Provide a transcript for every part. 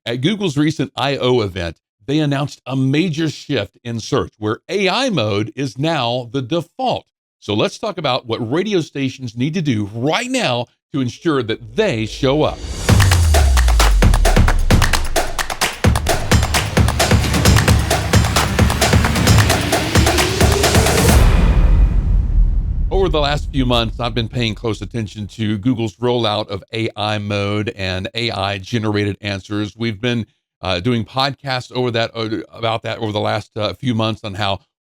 At Google's recent I/O event, they announced a major shift in search where AI mode is now the default. So let's talk about what radio stations need to do right now to ensure that they show up. Over the last few months, I've been paying close attention to Google's rollout of AI mode and AI generated answers. We've been doing podcasts about that over the last few months on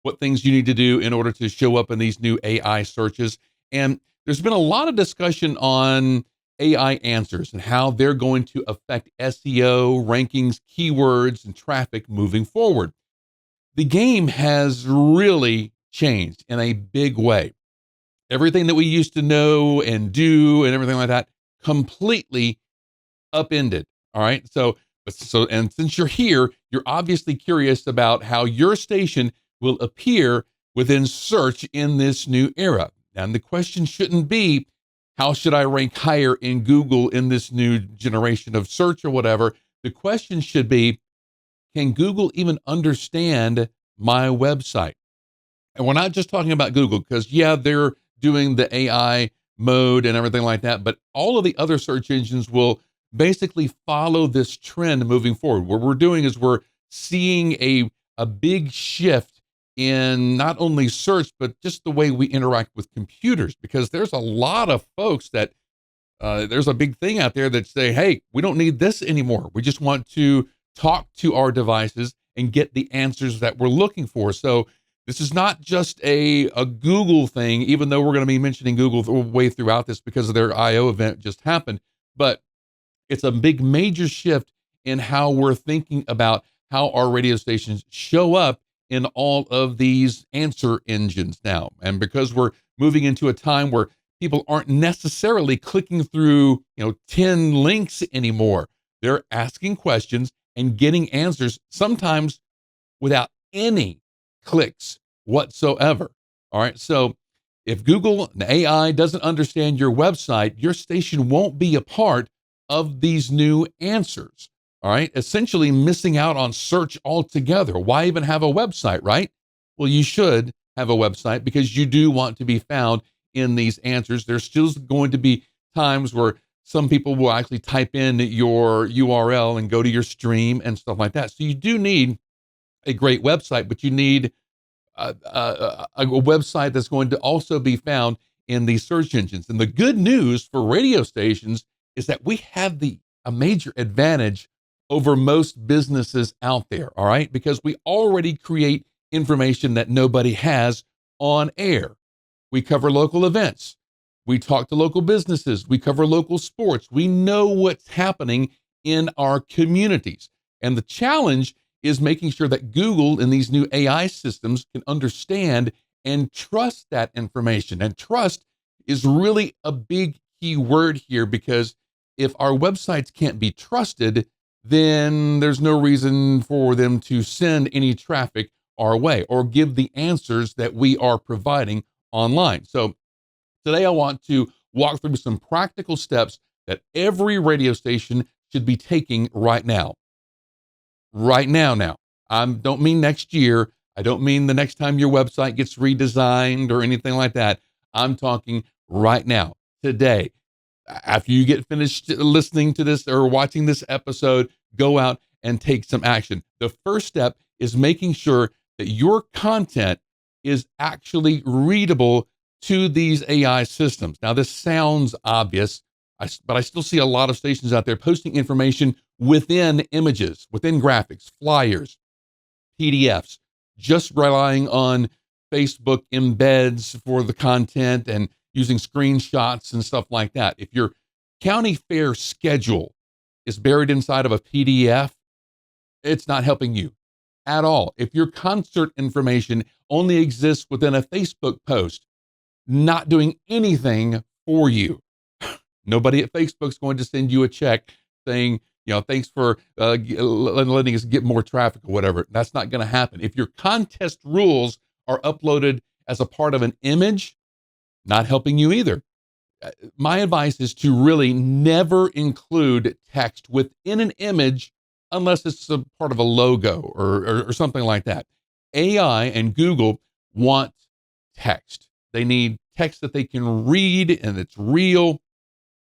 what things you need to do in order to show up in these new AI searches. And there's been a lot of discussion on AI answers and how they're going to affect SEO, rankings, keywords, and traffic moving forward. The game has really changed in a big way. Everything that we used to know and do and everything like that completely upended. All right. And since you're here, you're obviously curious about how your station will appear within search in this new era. And the question shouldn't be, how should I rank higher in Google in this new generation of search or whatever? The question should be, can Google even understand my website? And we're not just talking about Google because, yeah, they're doing the AI mode and everything like that, but all of the other search engines will basically follow this trend moving forward. What we're doing is we're seeing a big shift in not only search, but just the way we interact with computers, because there's a lot of folks that there's a big thing out there that say, hey, we don't need this anymore. We just want to talk to our devices and get the answers that we're looking for. So this is not just a Google thing, even though we're going to be mentioning Google way throughout this because of their I/O event just happened. But it's a big major shift in how we're thinking about how our radio stations show up in all of these answer engines now. And because we're moving into a time where people aren't necessarily clicking through, 10 links anymore. They're asking questions and getting answers, sometimes without any clicks whatsoever. All right. So if Google and AI doesn't understand your website, your station won't be a part of these new answers. All right. Essentially missing out on search altogether. Why even have a website, right? Well, you should have a website because you do want to be found in these answers. There's still going to be times where some people will actually type in your URL and go to your stream and stuff like that. So you do need a great website, but you need a website that's going to also be found in these search engines. And the good news for radio stations is that we have a major advantage over most businesses out there, all right? Because we already create information that nobody has on air. We cover local events. We talk to local businesses. We cover local sports. We know what's happening in our communities. And the challenge is making sure that Google and these new AI systems can understand and trust that information. And trust is really a big key word here, because if our websites can't be trusted, then there's no reason for them to send any traffic our way or give the answers that we are providing online. So today I want to walk through some practical steps that every radio station should be taking right now. Right now. I don't mean next year. I don't mean the next time your website gets redesigned or anything like that. I'm talking right now, today. After you get finished listening to this or watching this episode, go out and take some action. The first step is making sure that your content is actually readable to these AI systems. Now, this sounds obvious, but I still see a lot of stations out there posting information within images, within graphics, flyers, PDFs, just relying on Facebook embeds for the content and using screenshots and stuff like that. If your county fair schedule is buried inside of a PDF, it's not helping you at all. If your concert information only exists within a Facebook post, not doing anything for you. Nobody at Facebook's going to send you a check saying, thanks for letting us get more traffic or whatever. That's not going to happen. If your contest rules are uploaded as a part of an image, not helping you either. My advice is to really never include text within an image unless it's a part of a logo or something like that. AI and Google want text. They need text that they can read and it's real,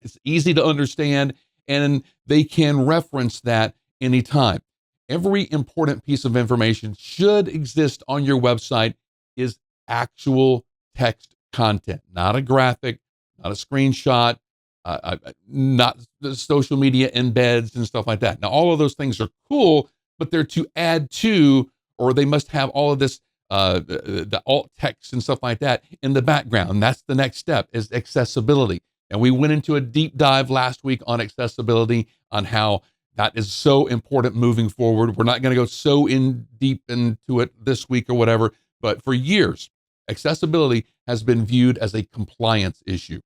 it's easy to understand, and they can reference that anytime. Every important piece of information should exist on your website is actual text content, not a graphic, not a screenshot, not the social media embeds and stuff like that. Now, all of those things are cool, but they're to add to, or they must have all of this, the alt text and stuff like that in the background. That's the next step, is accessibility. And we went into a deep dive last week on accessibility, on how that is so important moving forward. We're not going to go so in deep into it this week or whatever, but for years, accessibility has been viewed as a compliance issue.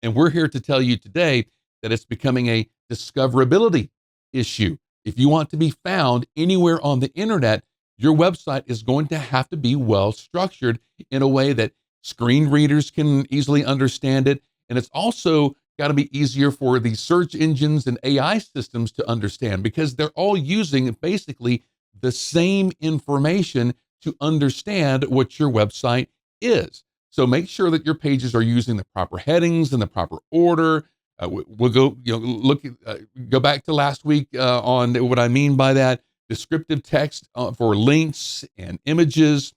And we're here to tell you today that it's becoming a discoverability issue. If you want to be found anywhere on the internet, your website is going to have to be well structured in a way that screen readers can easily understand it. And it's also got to be easier for the search engines and AI systems to understand, because they're all using basically the same information to understand what your website is. So make sure that your pages are using the proper headings in the proper order. We'll go, go back to last week on what I mean by that. Descriptive text for links and images.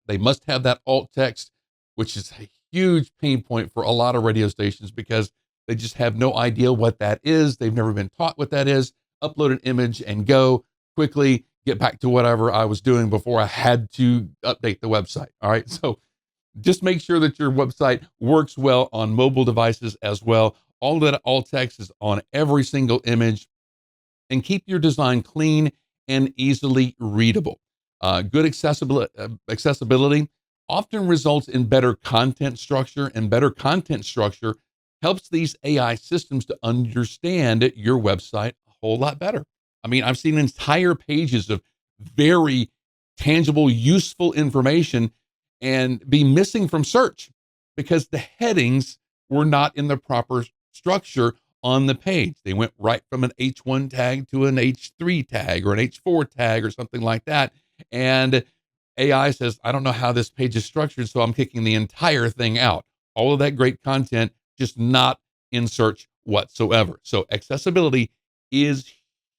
They must have that alt text, which is a huge pain point for a lot of radio stations, because they just have no idea what that is. They've never been taught what that is. Upload an image and go quickly, get back to whatever I was doing before I had to update the website. All right. So just make sure that your website works well on mobile devices as well. All that alt text is on every single image, and keep your design clean and easily readable. Good accessibility often results in better content structure, and better content structure helps these AI systems to understand your website a whole lot better. I mean, I've seen entire pages of very tangible, useful information and be missing from search because the headings were not in the proper structure on the page. They went right from an H1 tag to an H3 tag or an H4 tag or something like that. And AI says, I don't know how this page is structured, so I'm kicking the entire thing out. All of that great content, just not in search whatsoever. So accessibility is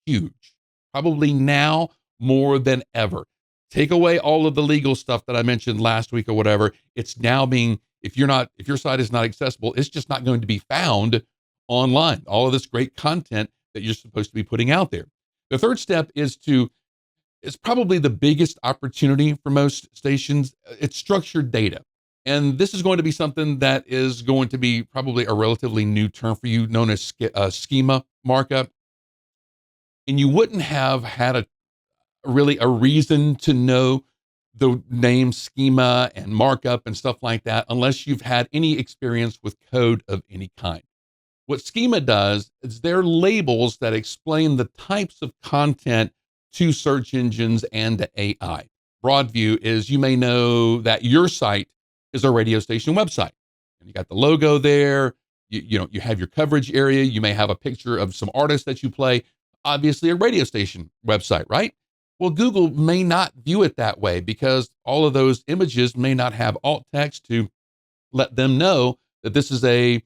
huge, probably now more than ever. Take away all of the legal stuff that I mentioned last week or whatever. It's now being, if your site is not accessible, it's just not going to be found online. All of this great content that you're supposed to be putting out there. The third step is it's probably the biggest opportunity for most stations. It's structured data. And this is going to be something that is going to be probably a relatively new term for you, known as schema markup. And you wouldn't have had a reason to know the name schema and markup and stuff like that unless you've had any experience with code of any kind. What schema does is they're labels that explain the types of content to search engines and to AI. Broad view is, you may know that your site is a radio station website, and you got the logo there. You have your coverage area. You may have a picture of some artists that you play. Obviously, a radio station website, right? Well, Google may not view it that way because all of those images may not have alt text to let them know that this is a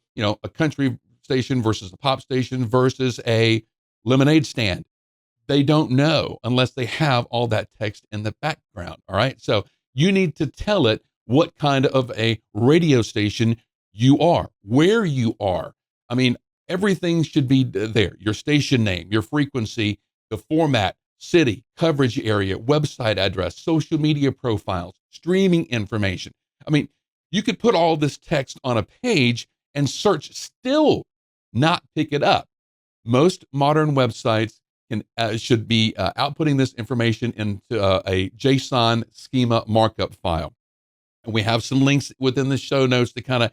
country station versus a pop station versus a lemonade stand. They don't know unless they have all that text in the background. All right. So you need to tell it what kind of a radio station you are, where you are. I mean, everything should be there. Your station name, your frequency, the format, city, coverage area, website address, social media profiles, streaming information. I mean, you could put all this text on a page and search still not pick it up. Most modern websites should be outputting this information into a JSON schema markup file. And we have some links within the show notes to kind of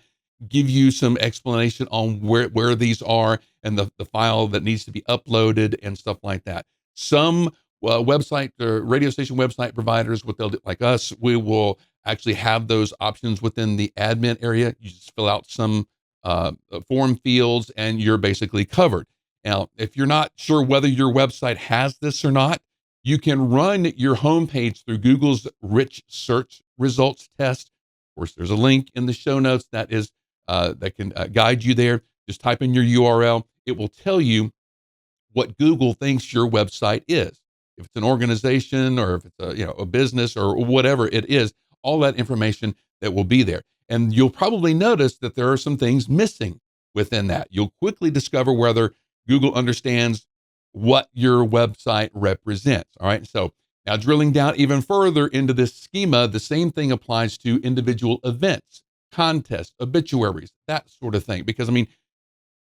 give you some explanation on where these are and the file that needs to be uploaded and stuff like that. Some website or radio station website providers, what they'll do, like us, we will actually have those options within the admin area. You just fill out some form fields and you're basically covered. Now, if you're not sure whether your website has this or not, you can run your homepage through Google's rich search results test. Of course, there's a link in the show notes that can guide you there. Just type in your URL. It will tell you what Google thinks your website is. If it's an organization or if it's a business or whatever it is, all that information that will be there. And you'll probably notice that there are some things missing within that. You'll quickly discover whether Google understands what your website represents. All right. So now drilling down even further into this schema, the same thing applies to individual events, contests, obituaries, that sort of thing. Because I mean,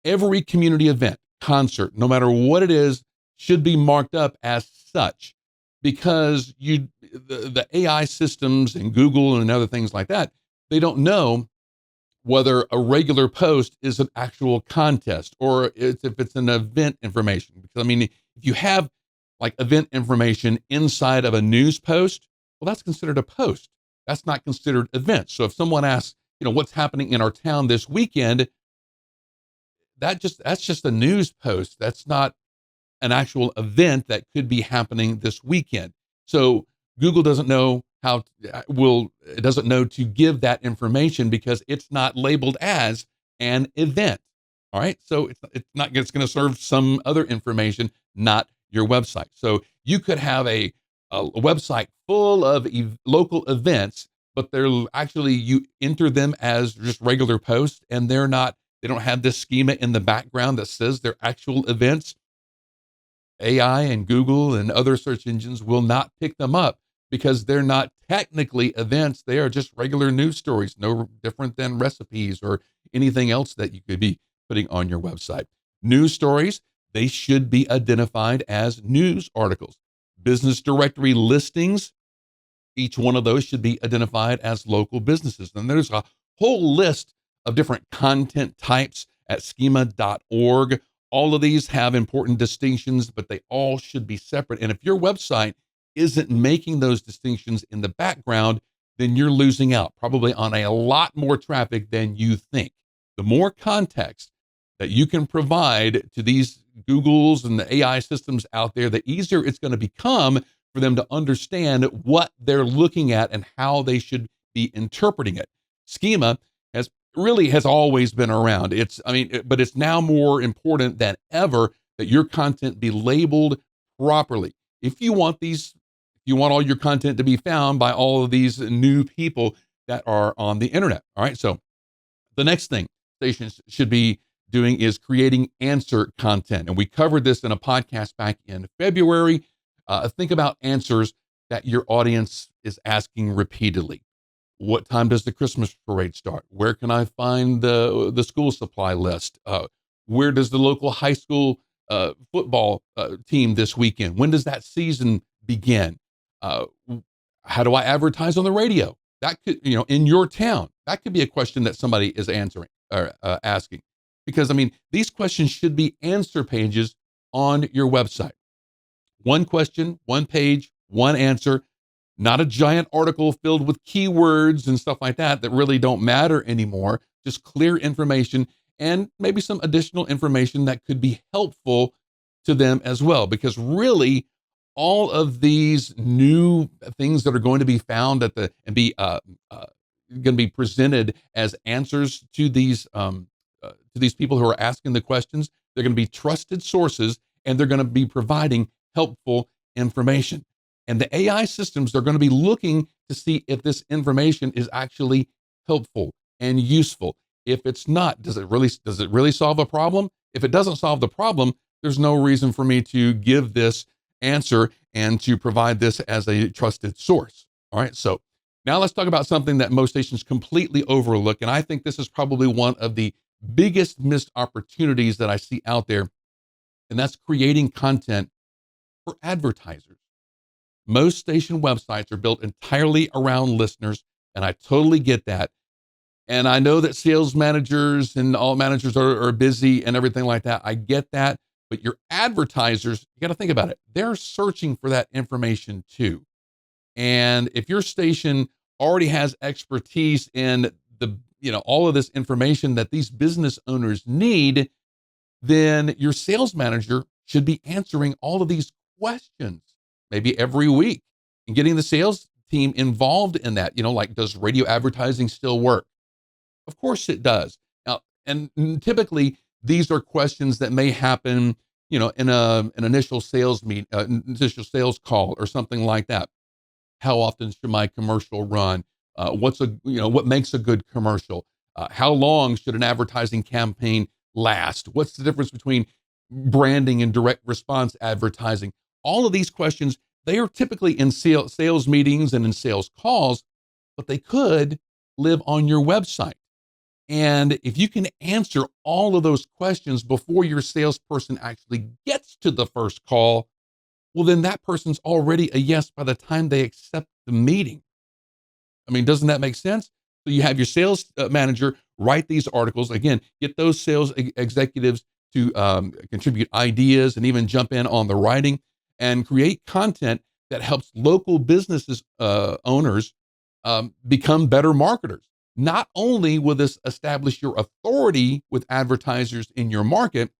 every community event, concert, no matter what it is, should be marked up as such because the AI systems and Google and other things like that, they don't know whether a regular post is an actual contest or if it's an event information. Because I mean, if you have like event information inside of a news post, well, that's considered a post. That's not considered events. So if someone asks, what's happening in our town this weekend, that's just a news post. That's not an actual event that could be happening this weekend. So Google doesn't know it doesn't know to give that information because it's not labeled as an event. All right. So it's going to serve some other information, not your website. So you could have a website full of local events, but you enter them as just regular posts and they don't have this schema in the background that says they're actual events. AI and Google and other search engines will not pick them up because they're not technically events. They are just regular news stories, no different than recipes or anything else that you could be putting on your website. News stories, they should be identified as news articles. Business directory listings, each one of those should be identified as local businesses. And there's a whole list of different content types at schema.org. All of these have important distinctions, but they all should be separate. And if your website isn't making those distinctions in the background, then you're losing out probably on a lot more traffic than you think. The more context that you can provide to these Googles and the AI systems out there, the easier it's going to become for them to understand what they're looking at and how they should be interpreting it. Schema has always been around. But it's now more important than ever that your content be labeled properly. If you want all your content to be found by all of these new people that are on the internet. All right. So the next thing stations should be doing is creating answer content. And we covered this in a podcast back in February. Think about answers that your audience is asking repeatedly. What time does the Christmas parade start? Where can I find the school supply list? Where does the local high school football team this weekend? When does that season begin? How do I advertise on the radio? That could, in your town, that could be a question that somebody is answering or asking. Because these questions should be answer pages on your website. One question, one page, one answer. Not a giant article filled with keywords and stuff like that really don't matter anymore. Just clear information and maybe some additional information that could be helpful to them as well. Because really, all of these new things that are going to be found and be going to be presented as answers to these people who are asking the questions, they're going to be trusted sources and they're going to be providing helpful information. And the AI systems are going to be looking to see if this information is actually helpful and useful. If it's not, does it really solve a problem? If it doesn't solve the problem, there's no reason for me to give this answer and to provide this as a trusted source. All right. So now let's talk about something that most stations completely overlook. And I think this is probably one of the biggest missed opportunities that I see out there. And that's creating content for advertisers. Most station websites are built entirely around listeners, and I totally get that. And I know that sales managers and all managers are busy and everything like that. I get that. But your advertisers, you got to think about it. They're searching for that information too. And if your station already has expertise in all of this information that these business owners need, then your sales manager should be answering all of these questions maybe every week and getting the sales team involved in that. Like, does radio advertising still work? Of course it does. Now, and typically these are questions that may happen, in an initial sales initial sales call or something like that. How often should my commercial run? What makes a good commercial? How long should an advertising campaign last? What's the difference between branding and direct response advertising? All of these questions, they are typically in sales meetings and in sales calls, but they could live on your website. And if you can answer all of those questions before your salesperson actually gets to the first call, well, then that person's already a yes by the time they accept the meeting. I mean, doesn't that make sense? So you have your sales manager write these articles. Again, get those sales executives to contribute ideas and even jump in on the writing and create content that helps local businesses owners become better marketers. Not only will this establish your authority with advertisers in your market,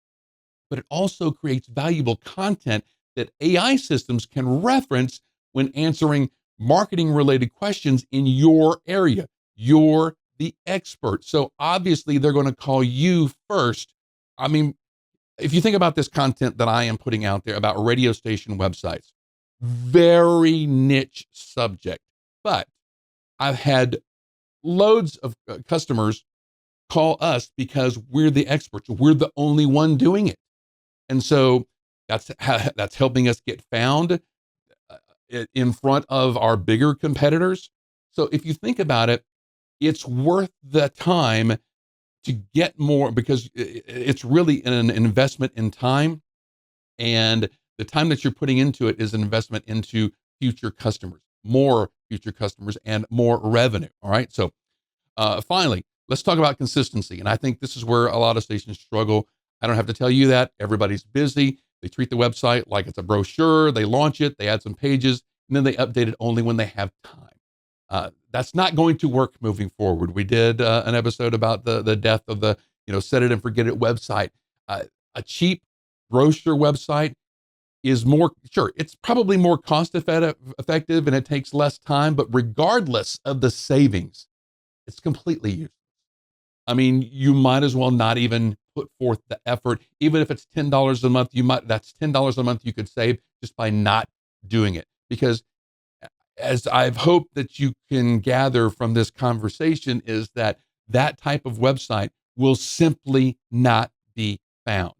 but it also creates valuable content that AI systems can reference when answering marketing related questions in your area. You're the expert. So obviously they're going to call you first. I mean, if you think about this content that I am putting out there about radio station websites, very niche subject, but I've had loads of customers call us because we're the experts. We're the only one doing it. And so that's helping us get found in front of our bigger competitors. So if you think about it, it's worth the time to get more because it's really an investment in time, and the time that you're putting into it is an investment into future customers, more future customers, and more revenue. All right. So finally, let's talk about consistency. And I think this is where a lot of stations struggle. I don't have to tell you that. Everybody's busy. They treat the website like it's a brochure. They launch it, they add some pages, and then they update it only when they have time. That's not going to work moving forward. We did an episode about the death of the set it and forget it website. A cheap brochure website is more, sure, it's probably more cost effective and it takes less time, but regardless of the savings, it's completely useless. I mean, you might as well not even put forth the effort. Even if it's $10 a month, that's $10 a month you could save just by not doing it. Because as I've hoped that you can gather from this conversation is that type of website will simply not be found.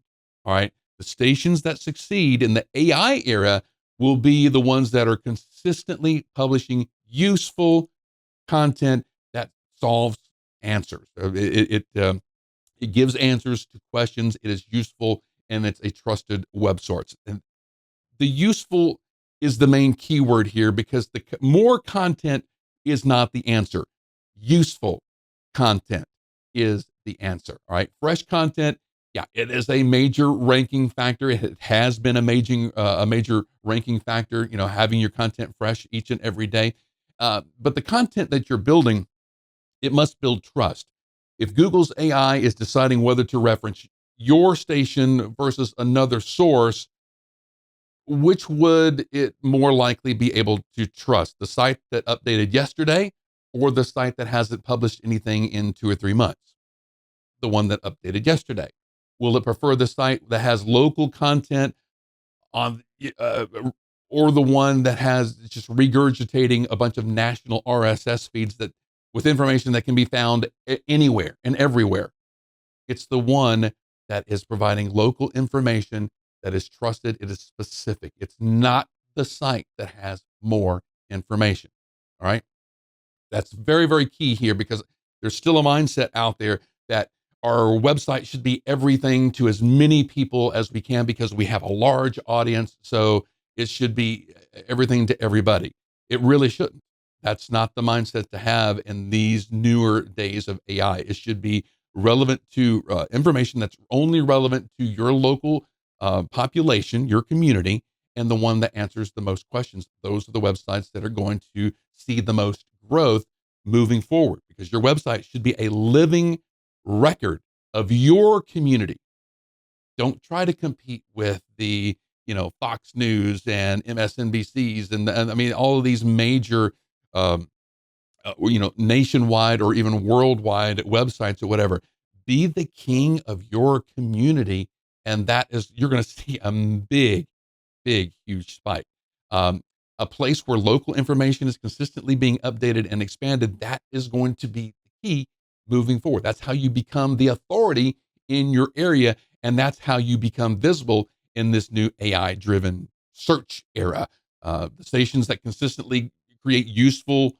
All right. The stations that succeed in the AI era will be the ones that are consistently publishing useful content that solves answers. It gives answers to questions. It is useful and it's a trusted web source. And the useful is the main keyword here because the more content is not the answer. Useful content is the answer. All right. Fresh content. Yeah, it is a major ranking factor. It has been a major ranking factor, having your content fresh each and every day. But the content that you're building, it must build trust. If Google's AI is deciding whether to reference your station versus another source, which would it more likely be able to trust? The site that updated yesterday or the site that hasn't published anything in 2 or 3 months? The one that updated yesterday. Will it prefer the site that has local content on, or the one that has just regurgitating a bunch of national RSS feeds that with information that can be found anywhere and everywhere? It's the one that is providing local information that is trusted. It is specific. It's not the site that has more information. All right. That's very, very key here because there's still a mindset out there that our website should be everything to as many people as we can because we have a large audience. So it should be everything to everybody. It really shouldn't. That's not the mindset to have in these newer days of AI. It should be relevant to information that's only relevant to your local population, your community, and the one that answers the most questions. Those are the websites that are going to see the most growth moving forward because your website should be a living record of your community. Don't try to compete with the, Fox News and MSNBCs and I mean all of these major, um, nationwide or even worldwide websites or whatever. Be the king of your community, and that is you're going to see a big, huge spike. Um, a place where local information is consistently being updated and expanded, that is going to be the key moving forward. That's how you become the authority in your area. And that's how you become visible in this new AI driven search era. The stations that consistently create useful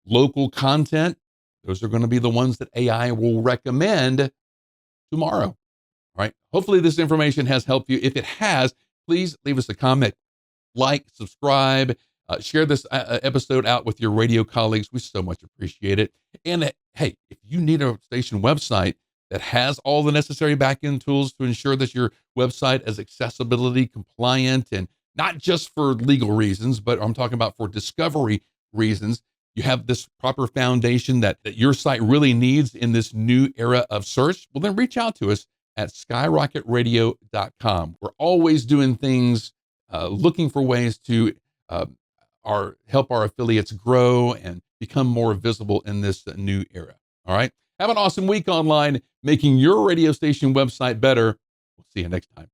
local content, those are going to be the ones that AI will recommend tomorrow. All right. Hopefully, this information has helped you. If it has, please leave us a comment, like, subscribe, share this episode out with your radio colleagues. We so much appreciate it. And hey, if you need a station website that has all the necessary backend tools to ensure that your website is accessibility compliant and not just for legal reasons, but I'm talking about for discovery reasons, you have this proper foundation that your site really needs in this new era of search, well, then reach out to us at skyrocketradio.com. We're always doing things looking for ways to uh, help our affiliates grow and become more visible in this new era. All right. Have an awesome week online, making your radio station website better. We'll see you next time.